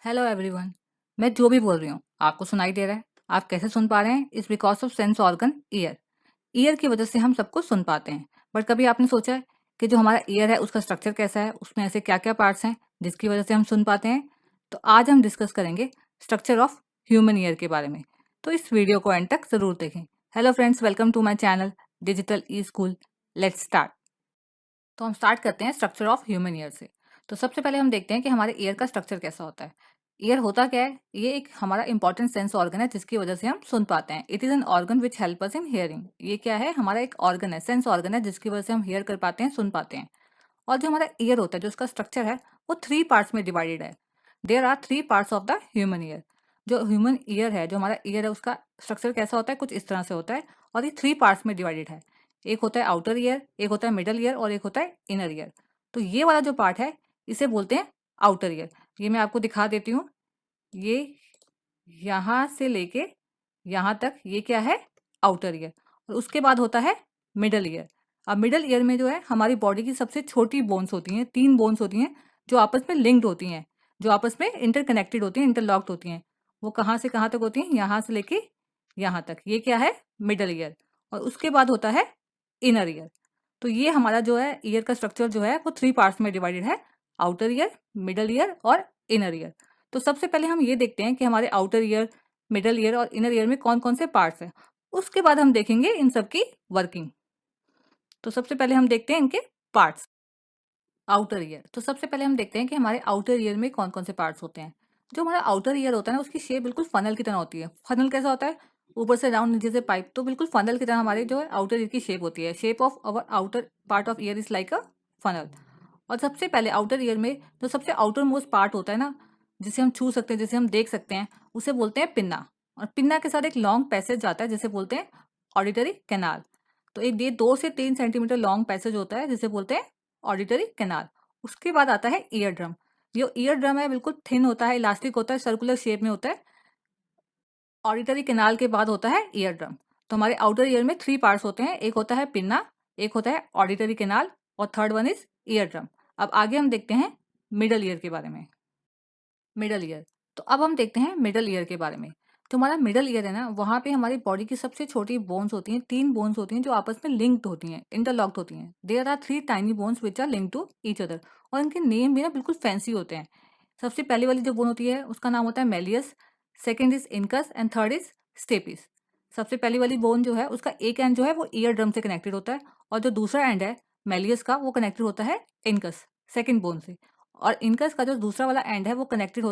Hello everyone. मैं जो भी बोल रही हूँ आपको सुनाई दे रहा है। आप कैसे सुन पा रहे हैं? इस because of sense organ year. Year की वजह से हम सब कुछ सुन पाते हैं। बट कभी आपने सोचा है कि जो हमारा ईयर है उसका स्ट्रक्चर कैसा है, उसमें ऐसे क्या क्या पार्ट्स हैं जिसकी वजह से हम सुन पाते हैं? तो आज हम डिस्कस करेंगे स्ट्रक्चर ऑफ ह्यूमन ईयर के बारे में। तो इस वीडियो को एंड तक जरूर देखें। Hello friends, welcome to my channel digital E school. Let's start. तो हम स्टार्ट करते हैं स्ट्रक्चर ऑफ ह्यूमन ईयर से। तो सबसे पहले हम देखते हैं कि हमारे ईयर का स्ट्रक्चर कैसा होता है। ईयर होता क्या है? ये एक हमारा इंपॉर्टेंट सेंस ऑर्गन है जिसकी वजह से हम सुन पाते हैं। It is an organ which help us in hearing. ये क्या है? हमारा एक ऑर्गन है, सेंस ऑर्गन है जिसकी वजह से हम हियर कर पाते हैं, सुन पाते हैं। और जो हमारा ईयर होता है, जो उसका स्ट्रक्चर है, वो 3 पार्ट्स में डिवाइडेड है। There are 3 parts of the human ear. जो ह्यूमन ईयर है, जो हमारा ईयर है, उसका स्ट्रक्चर कैसा होता है? कुछ इस तरह से होता है। और ये 3 पार्ट्स में डिवाइडेड है। एक होता है आउटर ईयर, एक होता है मिडल ईयर और एक होता है इनर ईयर। तो ये वाला जो पार्ट है, इसे बोलते हैं आउटर ईयर। ये मैं आपको दिखा देती हूँ। ये यहाँ से लेके यहाँ तक ये क्या है? Outer ear. और उसके बाद होता है मिडल ईयर। अब मिडल ईयर में जो है, हमारी बॉडी की सबसे छोटी बोन्स होती हैं, 3 बोन्स होती हैं जो आपस में लिंक्ड होती हैं, जो आपस में इंटरकनेक्टेड होती हैं, इंटरलॉक्ड होती हैं। वो कहाँ से कहाँ तक होती हैं? यहाँ से लेके यहाँ तक। ये क्या है? Middle ear. और उसके बाद होता है इनर ईयर। तो ये हमारा जो है ईयर का स्ट्रक्चर जो है वो 3 पार्ट्स में डिवाइडेड है। आउटर ईयर, मिडल ईयर और इनर ईयर। तो सबसे पहले हम ये देखते हैं कि हमारे आउटर ईयर, मिडल ईयर और इनर ईयर में कौन कौन से पार्ट्स हैं। उसके बाद हम देखेंगे इन सब की वर्किंग। तो सबसे पहले हम देखते हैं इनके पार्ट्स। Outer ear. तो सबसे पहले हम देखते हैं कि हमारे आउटर ईयर में कौन कौन से पार्ट्स होते हैं। जो हमारा आउटर ईयर होता है ना, उसकी शेप बिल्कुल फनल की तरह होती है। फनल कैसा होता है? ऊपर से राउंड, नीचे से पाइप। तो बिल्कुल फनल की तरह हमारे जो है आउटर ईयर की शेप होती है। Shape of our outer part of year is like a funnel. और सबसे पहले आउटर ईयर में जो सबसे आउटर मोस्ट पार्ट होता है ना, जिसे हम छू सकते हैं, जिसे हम देख सकते हैं, उसे बोलते हैं पिन्ना। और पिन्ना के साथ एक लॉन्ग पैसेज जाता है जिसे बोलते हैं ऑडिटरी कैनाल। तो एक ये 2 से 3 सेंटीमीटर लॉन्ग पैसेज होता है जिसे बोलते हैं ऑडिटरी कैनाल। उसके बाद आता है ईयर ड्रम। जो ईयर ड्रम है बिल्कुल थिन होता है, इलास्टिक होता है, सर्कुलर शेप में होता है। ऑडिटरी कैनाल के बाद होता है ईयर ड्रम। तो हमारे आउटर ईयर में 3 पार्ट्स होते हैं। एक होता है पिन्ना, एक होता है ऑडिटरी कैनाल और third one is ear drum. अब आगे हम देखते हैं मिडल ईयर के बारे में। Middle ear. तो अब हम देखते हैं मिडल ईयर के बारे में। जो हमारा मिडल ईयर है ना, वहाँ पे हमारी बॉडी की सबसे छोटी बोन्स होती हैं। 3 बोन्स होती हैं जो आपस में लिंक्ड होती हैं, इंटरलॉक्ड होती हैं। There are 3 tiny bones which are linked to each other. और इनके नेम भी ना बिल्कुल फैंसी होते हैं। सबसे पहली वाली जो बोन होती है उसका नाम होता है malleus, second is incus and third is stapes. सबसे पहली वाली बोन जो है उसका एक एंड जो है वो ईयर ड्रम से कनेक्टेड होता है। और जो दूसरा एंड है मेलियस का, वो कनेक्टेड होता है इनकस, सेकंड बोन से। और इनकस का जो दूसरा वाला एंड है वो कनेक्टेड होता